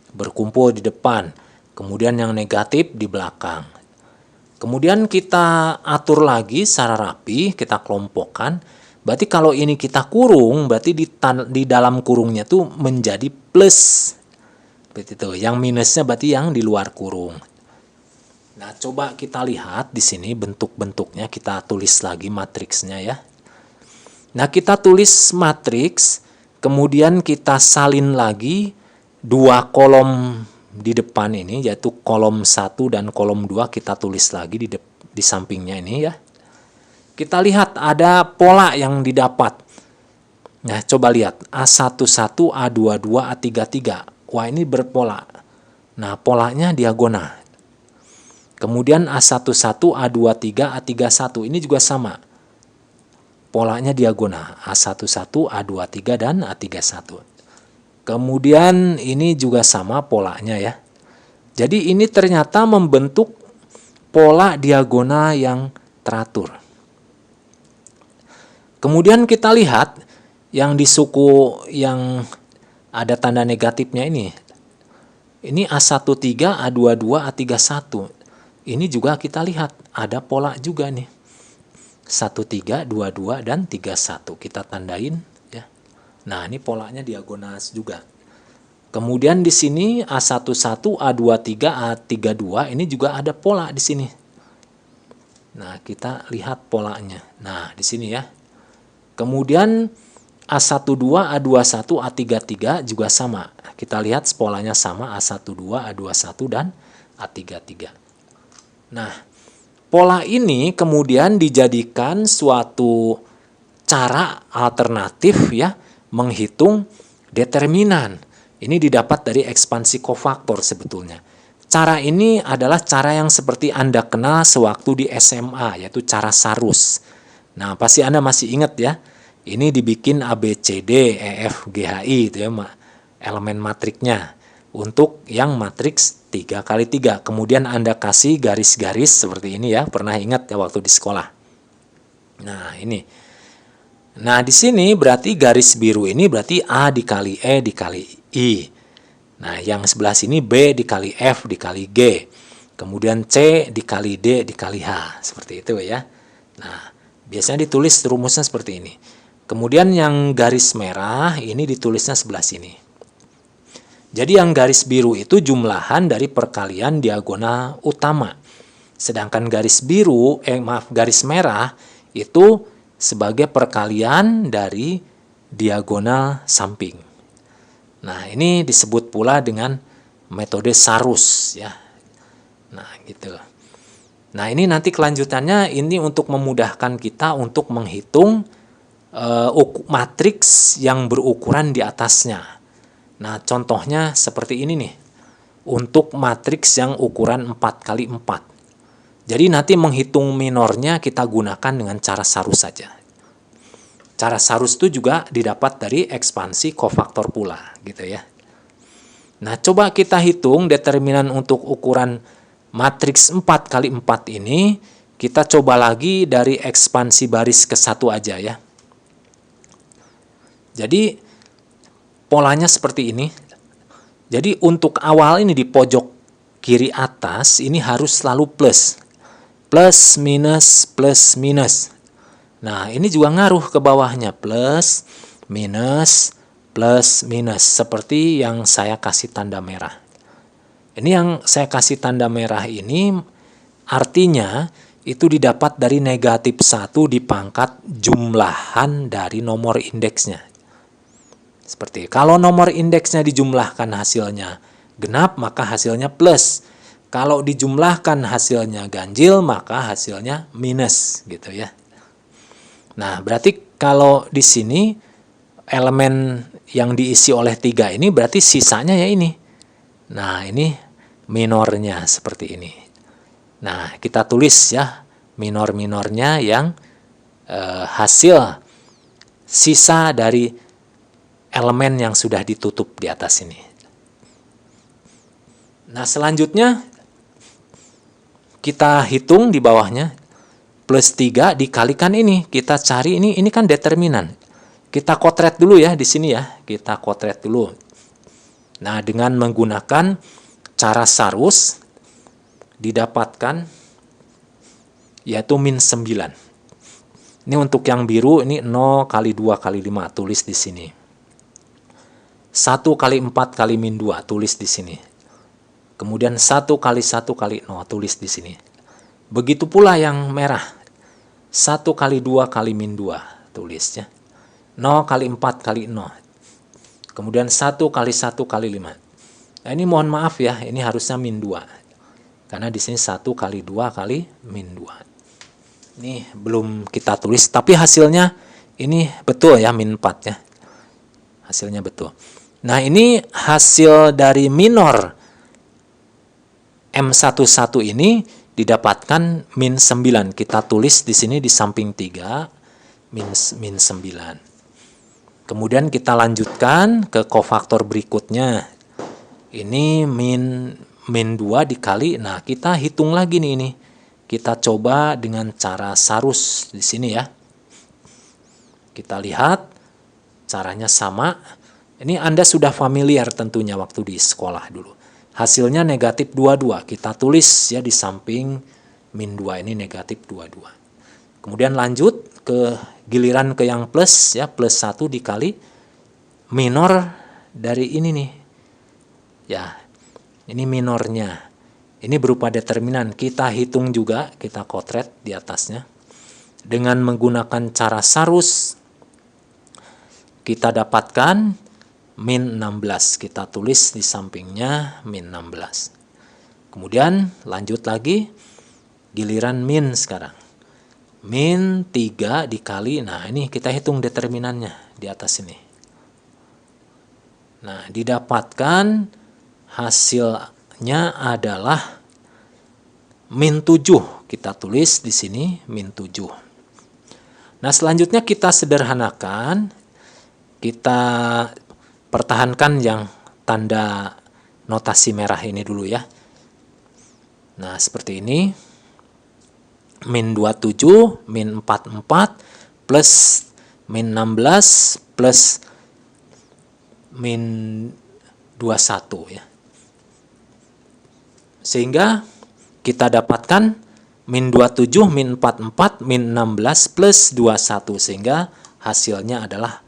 berkumpul di depan, kemudian yang negatif di belakang. Kemudian kita atur lagi secara rapi, kita kelompokkan. Berarti kalau ini kita kurung, berarti di dalam kurungnya tuh menjadi plus. Seperti itu. Yang minusnya berarti yang di luar kurung. Nah, coba kita lihat di sini bentuk-bentuknya, kita tulis lagi matriksnya ya. Nah, kita tulis matriks, kemudian kita salin lagi dua kolom di depan ini, yaitu kolom 1 dan kolom 2 kita tulis lagi di sampingnya ini ya. Kita lihat ada pola yang didapat. Nah, coba lihat A11, A22, A33. Wah, ini berpola. Nah, polanya diagonal. Kemudian A11, A23, A31 ini juga sama. Polanya diagonal. A11, A23 dan A31. Kemudian ini juga sama polanya ya. Jadi ini ternyata membentuk pola diagonal yang teratur. Kemudian kita lihat yang di suku yang ada tanda negatifnya ini. Ini A13, A22, A31. Ini juga kita lihat ada pola juga nih. 13, 22 dan 31 kita tandain. Nah, ini polanya diagonal juga. Kemudian di sini A11, A23, A32 ini juga ada pola di sini. Nah, kita lihat polanya. Nah, di sini ya. Kemudian A12, A21, A33 juga sama. Kita lihat polanya sama, A12, A21 dan A33. Nah, pola ini kemudian dijadikan suatu cara alternatif ya, menghitung determinan. Ini didapat dari ekspansi kofaktor sebetulnya. Cara ini adalah cara yang seperti Anda kenal sewaktu di SMA, yaitu cara Sarus. Nah, pasti Anda masih ingat ya. Ini dibikin ABCD, EF, GHI itu ya, elemen matriknya. Untuk yang matriks 3x3. Kemudian Anda kasih garis-garis seperti ini ya. Pernah ingat ya waktu di sekolah. Nah, ini. Nah, di sini berarti garis biru ini berarti A dikali E dikali I. Nah, yang sebelah sini B dikali F dikali G. Kemudian C dikali D dikali H. Seperti itu ya. Nah, biasanya ditulis rumusnya seperti ini. Kemudian yang garis merah ini ditulisnya sebelah sini. Jadi yang garis biru itu jumlahan dari perkalian diagonal utama. Sedangkan garis merah itu sebagai perkalian dari diagonal samping. Nah, ini disebut pula dengan metode Sarus ya. Nah, gitu. Nah, ini nanti kelanjutannya ini untuk memudahkan kita untuk menghitung matriks yang berukuran di atasnya. Nah, contohnya seperti ini nih. Untuk matriks yang ukuran 4x4. Jadi nanti menghitung minornya kita gunakan dengan cara Sarus saja. Cara Sarus itu juga didapat dari ekspansi kofaktor pula, gitu ya. Nah, coba kita hitung determinan untuk ukuran matriks 4x4 ini. Kita coba lagi dari ekspansi baris ke-1 aja ya. Jadi polanya seperti ini. Jadi untuk awal ini di pojok kiri atas ini harus selalu plus. Plus, minus, plus, minus. Nah, ini juga ngaruh ke bawahnya. Plus, minus, plus, minus. Seperti yang saya kasih tanda merah. Ini yang saya kasih tanda merah ini artinya itu didapat dari negatif 1 dipangkat jumlahan dari nomor indeksnya. Seperti kalau nomor indeksnya dijumlahkan hasilnya genap, maka hasilnya plus. Kalau dijumlahkan hasilnya ganjil, maka hasilnya minus, gitu ya. Nah, berarti kalau di sini elemen yang diisi oleh 3 ini berarti sisanya ya ini. Nah, ini minornya seperti ini. Nah, kita tulis ya minor-minornya yang hasil sisa dari elemen yang sudah ditutup di atas ini. Nah, selanjutnya kita hitung di bawahnya. Plus 3 dikalikan ini. Kita cari ini kan determinan. Kita kotret dulu ya di sini ya. Kita kotret dulu. Nah, dengan menggunakan cara Sarus didapatkan yaitu min 9. Ini untuk yang biru ini 0 kali 2 kali 5 tulis di sini. 1 kali 4 kali min 2 tulis di sini. Kemudian 1 kali 1 kali 0 tulis di sini. Begitu pula yang merah. 1 kali 2 kali min 2 tulisnya. 0 kali 4 kali 0. Kemudian 1 kali 1 kali 5. Nah, ini mohon maaf ya, ini harusnya min 2. Karena di sini 1 kali 2 kali min 2. Ini belum kita tulis, tapi hasilnya ini betul ya, min 4 ya. Hasilnya betul. Nah, ini hasil dari minor M11 ini didapatkan min 9. Kita tulis di sini di samping 3 min 9. Kemudian kita lanjutkan ke kofaktor berikutnya. Ini min 2 dikali. Nah, kita hitung lagi nih ini. Kita coba dengan cara Sarus di sini ya. Kita lihat caranya sama. Ini Anda sudah familiar tentunya waktu di sekolah dulu. Hasilnya negatif 22. Kita tulis ya di samping min 2 ini negatif 22. Kemudian lanjut ke giliran ke yang plus ya, plus 1 dikali minor dari ini nih. Ya, ini minornya. Ini berupa determinan. Kita hitung juga, kita kotret di atasnya. Dengan menggunakan cara Sarus kita dapatkan min 16. Kita tulis di sampingnya min 16. Kemudian lanjut lagi giliran min sekarang. Min 3 dikali, nah ini kita hitung determinannya di atas ini. Nah, didapatkan hasilnya adalah min 7. Kita tulis di sini min 7. Nah, selanjutnya kita sederhanakan. Kita pertahankan yang tanda notasi merah ini dulu ya. Nah, seperti ini. Min 27, min 44, plus min 16, plus min 21 ya. Sehingga kita dapatkan min 27, min 44, min 16, plus 21. Sehingga hasilnya adalah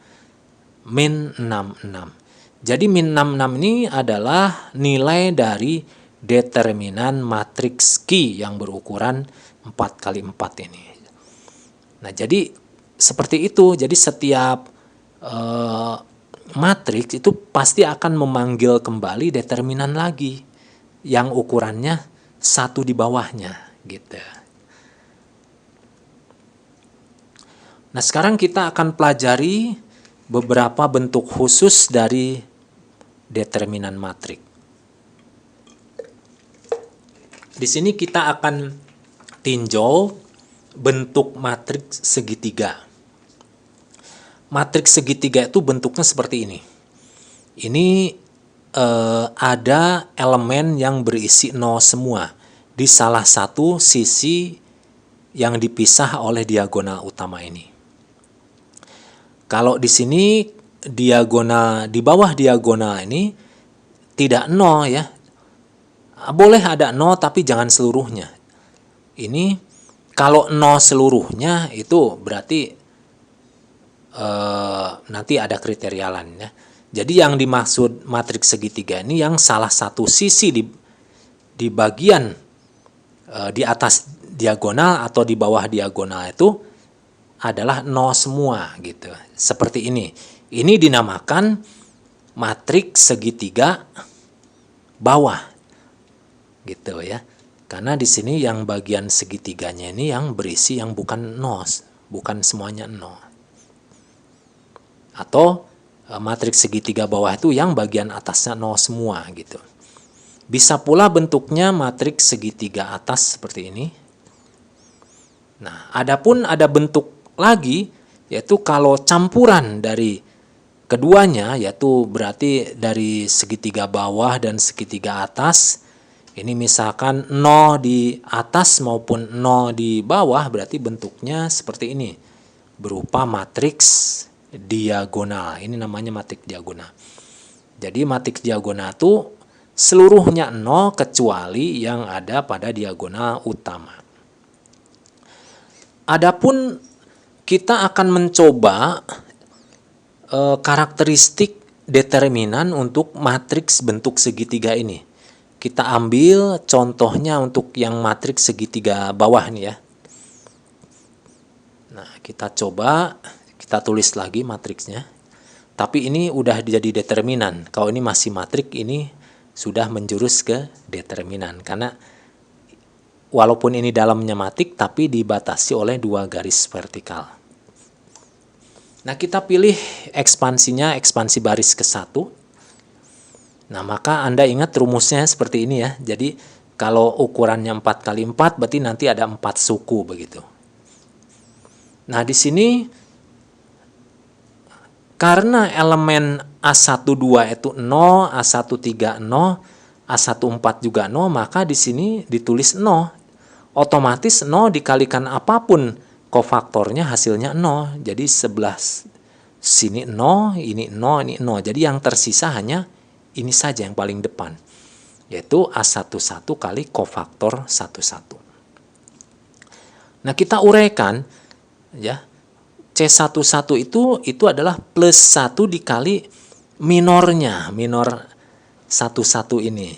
min 66. Jadi min 66 ini adalah nilai dari determinan matriks Q yang berukuran 4x4 ini. Nah, jadi seperti itu. Jadi setiap matriks itu pasti akan memanggil kembali determinan lagi yang ukurannya 1 di bawahnya gitu. Nah, sekarang kita akan pelajari beberapa bentuk khusus dari determinan matrik. Di sini kita akan tinjau bentuk matriks segitiga. Matriks segitiga itu bentuknya seperti ini. Ini ada elemen yang berisi 0 semua di salah satu sisi yang dipisah oleh diagonal utama ini. Kalau di sini diagonal, di bawah diagonal ini tidak 0 ya. Boleh ada 0 tapi jangan seluruhnya. Ini kalau 0 seluruhnya itu berarti nanti ada kriteria lain ya. Jadi yang dimaksud matriks segitiga ini yang salah satu sisi di bagian di atas diagonal atau di bawah diagonal itu adalah 0 semua gitu. Seperti ini. Ini dinamakan matriks segitiga bawah. Gitu ya. Karena di sini yang bagian segitiganya ini yang berisi yang bukan 0, bukan semuanya 0. Atau matriks segitiga bawah itu yang bagian atasnya 0 semua gitu. Bisa pula bentuknya matriks segitiga atas seperti ini. Nah, adapun ada bentuk lagi yaitu kalau campuran dari keduanya, yaitu berarti dari segitiga bawah dan segitiga atas. Ini misalkan 0 di atas maupun 0 di bawah, berarti bentuknya seperti ini. Berupa matriks diagonal. Ini namanya matriks diagonal. Jadi matriks diagonal itu seluruhnya 0 kecuali yang ada pada diagonal utama. Adapun kita akan mencoba karakteristik determinan untuk matriks bentuk segitiga ini. Kita ambil contohnya untuk yang matriks segitiga bawah nih ya. Nah, kita coba, kita tulis lagi matriksnya. Tapi ini udah jadi determinan. Kalau ini masih matrik, ini sudah menjurus ke determinan. Karena walaupun ini dalamnya matrik, tapi dibatasi oleh 2 garis vertikal. Nah, kita pilih ekspansinya, ekspansi baris ke-1. Nah, maka Anda ingat rumusnya seperti ini ya. Jadi, kalau ukurannya 4x4, berarti nanti ada 4 suku begitu. Nah, di sini karena elemen A12 itu 0, A13 0, A14 juga 0, maka di sini ditulis 0. Otomatis 0 dikalikan apapun kofaktornya hasilnya 0. Jadi 11 sini 0, ini 0, ini 0. Jadi yang tersisa hanya ini saja yang paling depan, yaitu A11 kali kofaktor 11. Nah, kita uraikan ya. C11 itu adalah plus 1 dikali minornya, minor 11 ini.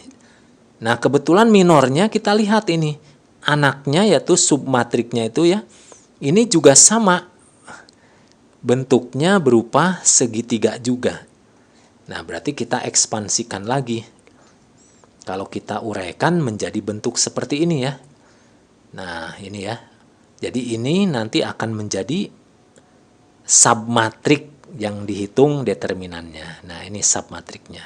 Nah, kebetulan minornya kita lihat ini. Anaknya yaitu submatriknya itu ya. Ini juga sama. Bentuknya berupa segitiga juga. Nah, berarti kita ekspansikan lagi. Kalau kita uraikan menjadi bentuk seperti ini ya. Nah, ini ya. Jadi ini nanti akan menjadi submatrik yang dihitung determinannya. Nah, ini submatriknya.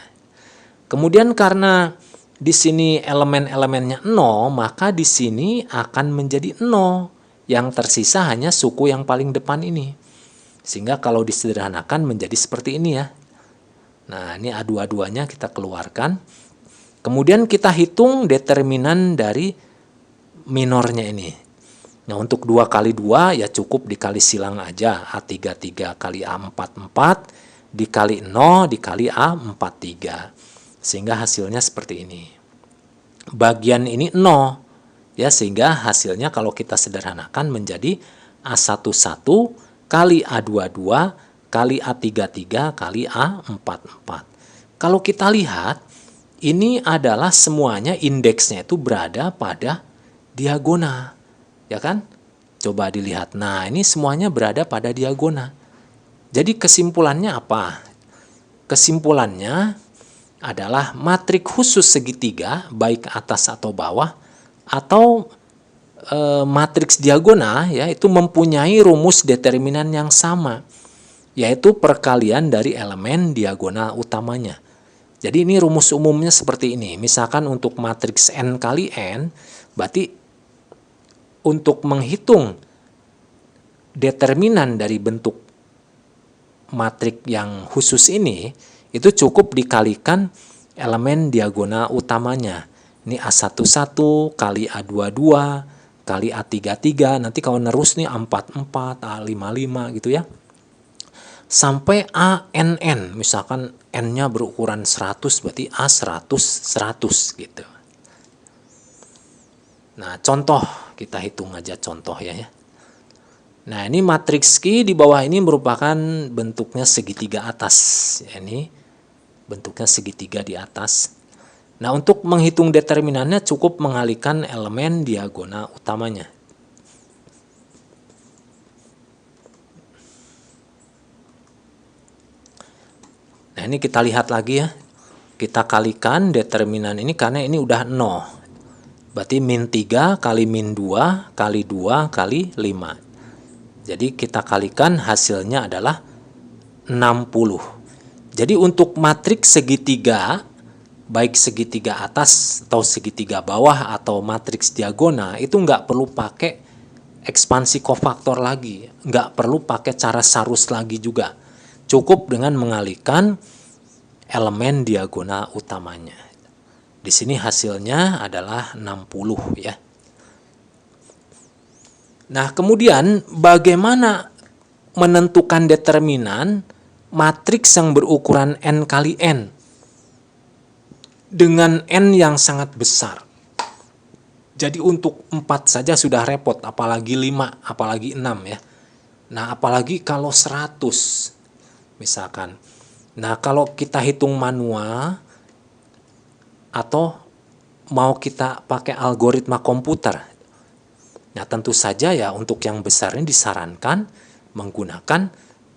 Kemudian karena di sini elemen-elemennya 0, maka di sini akan menjadi 0. Yang tersisa hanya suku yang paling depan ini. Sehingga kalau disederhanakan menjadi seperti ini ya. Nah, ini A22-nya kita keluarkan. Kemudian kita hitung determinan dari minornya ini. Nah, untuk 2 kali 2 ya cukup dikali silang aja. A33 kali A44 dikali 0 dikali A43. Sehingga hasilnya seperti ini. Bagian ini 0. Ya, sehingga hasilnya kalau kita sederhanakan menjadi A11 kali A22 kali A33 kali A44. Kalau kita lihat, ini adalah semuanya indeksnya itu berada pada diagonal, ya kan? Coba dilihat. Nah, ini semuanya berada pada diagonal. Jadi kesimpulannya apa? Kesimpulannya adalah matrik khusus segitiga, baik atas atau bawah, atau matriks diagonal, ya, itu mempunyai rumus determinan yang sama, yaitu perkalian dari elemen diagonal utamanya. Jadi ini rumus umumnya seperti ini. Misalkan untuk matriks n kali n, berarti untuk menghitung determinan dari bentuk matrik yang khusus ini, itu cukup dikalikan elemen diagonal utamanya. Ini A11 kali A22 kali A33, nanti kalau nerus nih A44, A55 gitu ya. Sampai ANN, misalkan N-nya berukuran 100, berarti A100, 100 gitu. Nah, contoh, kita hitung aja contoh ya. Nah, ini matriks Q di bawah ini merupakan bentuknya segitiga atas. Ya, ini bentuknya segitiga di atas. Nah, untuk menghitung determinannya cukup mengalihkan elemen diagonal utamanya. Nah, ini kita lihat lagi ya. Kita kalikan determinan ini karena ini udah 0. Berarti min 3 kali min 2 kali 2 kali 5. Jadi kita kalikan hasilnya adalah 60. Jadi untuk matriks segitiga, baik segitiga atas atau segitiga bawah atau matriks diagonal, itu nggak perlu pakai ekspansi kofaktor lagi. Nggak perlu pakai cara sarus lagi juga. Cukup dengan mengalihkan elemen diagonal utamanya. Di sini hasilnya adalah 60 ya. Nah, kemudian bagaimana menentukan determinan matriks yang berukuran n kali n dengan n yang sangat besar? Jadi untuk 4 saja sudah repot, apalagi 5, apalagi 6 ya. Nah, apalagi kalau 100 misalkan. Nah, kalau kita hitung manual atau mau kita pakai algoritma komputer, nah tentu saja ya untuk yang besar ini disarankan menggunakan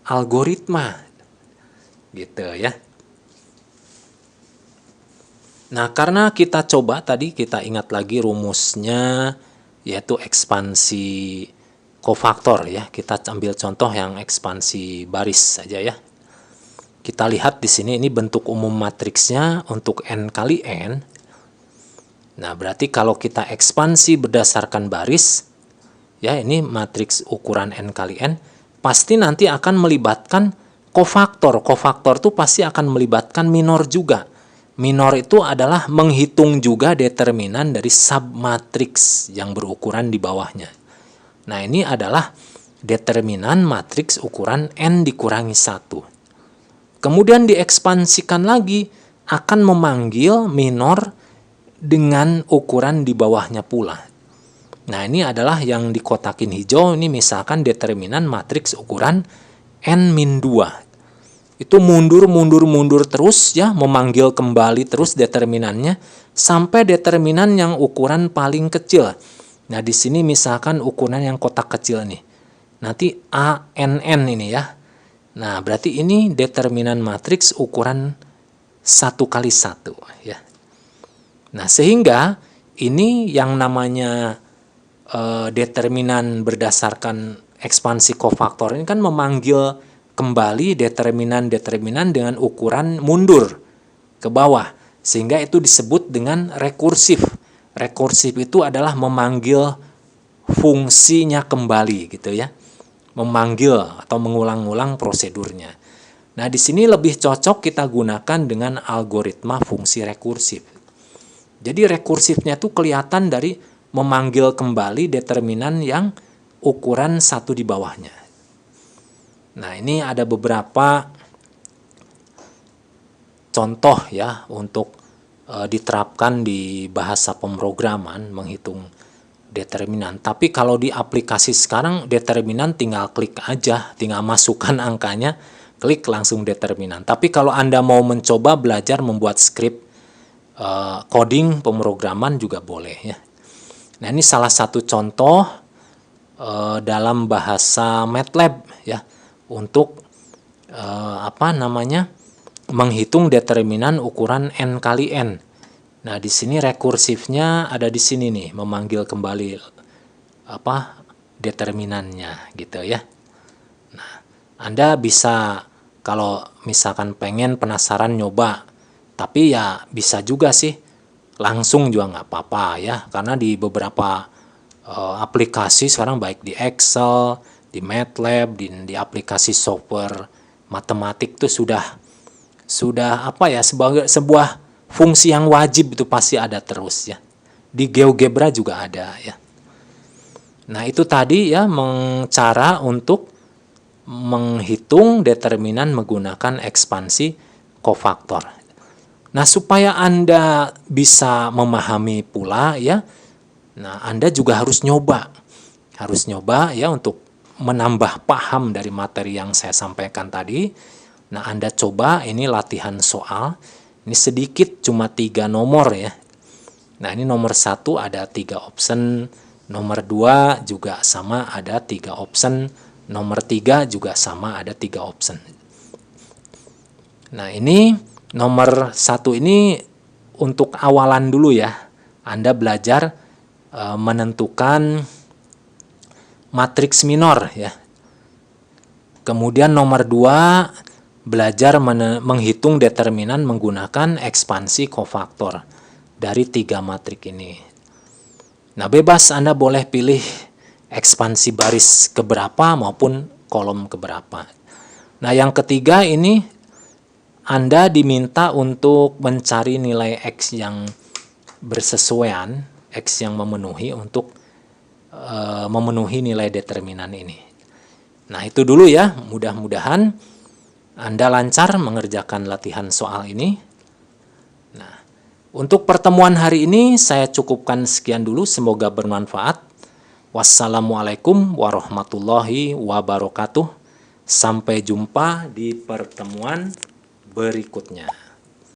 algoritma gitu ya. Nah, karena kita coba tadi, kita ingat lagi rumusnya, yaitu ekspansi kofaktor ya. Kita ambil contoh yang ekspansi baris saja ya. Kita lihat di sini, ini bentuk umum matriksnya untuk n kali n. Nah, berarti kalau kita ekspansi berdasarkan baris, ya ini matriks ukuran n kali n, pasti nanti akan melibatkan kofaktor. Kofaktor itu pasti akan melibatkan minor juga. Minor itu adalah menghitung juga determinan dari submatriks yang berukuran di bawahnya. Nah, ini adalah determinan matriks ukuran n dikurangi 1. Kemudian diekspansikan lagi, akan memanggil minor dengan ukuran di bawahnya pula. Nah, ini adalah yang dikotakin hijau, ini misalkan determinan matriks ukuran n-2. Itu mundur terus ya, memanggil kembali terus determinannya sampai determinan yang ukuran paling kecil. Nah, di sini misalkan ukuran yang kotak kecil nih. Nanti ANN ini ya. Nah, berarti ini determinan matriks ukuran 1 kali 1 ya. Nah, sehingga ini yang namanya determinan berdasarkan ekspansi kofaktor ini kan memanggil kembali determinan-determinan dengan ukuran mundur ke bawah, sehingga itu disebut dengan rekursif. Rekursif itu adalah memanggil fungsinya kembali gitu ya. Memanggil atau mengulang-ulang prosedurnya. Nah, di sini lebih cocok kita gunakan dengan algoritma fungsi rekursif. Jadi rekursifnya itu kelihatan dari memanggil kembali determinan yang ukuran 1 di bawahnya. Nah, ini ada beberapa contoh ya untuk diterapkan di bahasa pemrograman menghitung determinan. Tapi kalau di aplikasi sekarang determinan tinggal klik aja, tinggal masukkan angkanya, klik langsung determinan. Tapi kalau Anda mau mencoba belajar membuat skrip coding pemrograman juga boleh ya. Nah, ini salah satu contoh dalam bahasa MATLAB ya untuk menghitung determinan ukuran n kali n. Nah, di sini rekursifnya ada di sini nih, memanggil kembali determinannya gitu ya. Nah, Anda bisa kalau misalkan pengen penasaran nyoba, tapi ya bisa juga sih langsung juga nggak apa-apa ya, karena di beberapa aplikasi sekarang baik di Excel, di MATLAB, di aplikasi software matematik tuh sudah sebagai sebuah fungsi yang wajib itu pasti ada terus ya. Di GeoGebra juga ada ya. Nah, itu tadi ya cara untuk menghitung determinan menggunakan ekspansi kofaktor. Nah, supaya Anda bisa memahami pula ya, nah Anda juga harus nyoba ya untuk menambah paham dari materi yang saya sampaikan tadi. Nah, Anda coba ini latihan soal. Ini sedikit cuma 3 nomor ya. Nah, ini nomor 1 ada 3 option, nomor 2 juga sama ada 3 option, nomor 3 juga sama ada 3 option. Nah, ini nomor 1 ini untuk awalan dulu ya. Anda belajar menentukan matriks minor ya. Kemudian nomor 2 belajar menghitung determinan menggunakan ekspansi kofaktor dari 3 matrik ini. Nah, bebas Anda boleh pilih ekspansi baris keberapa maupun kolom keberapa. Nah, yang ketiga ini Anda diminta untuk mencari nilai X yang bersesuaian, X yang memenuhi untuk memenuhi nilai determinan ini. Nah, itu dulu ya, mudah-mudahan Anda lancar mengerjakan latihan soal ini. Nah, untuk pertemuan hari ini saya cukupkan sekian dulu, semoga bermanfaat. Wassalamualaikum warahmatullahi wabarakatuh. Sampai jumpa di pertemuan berikutnya.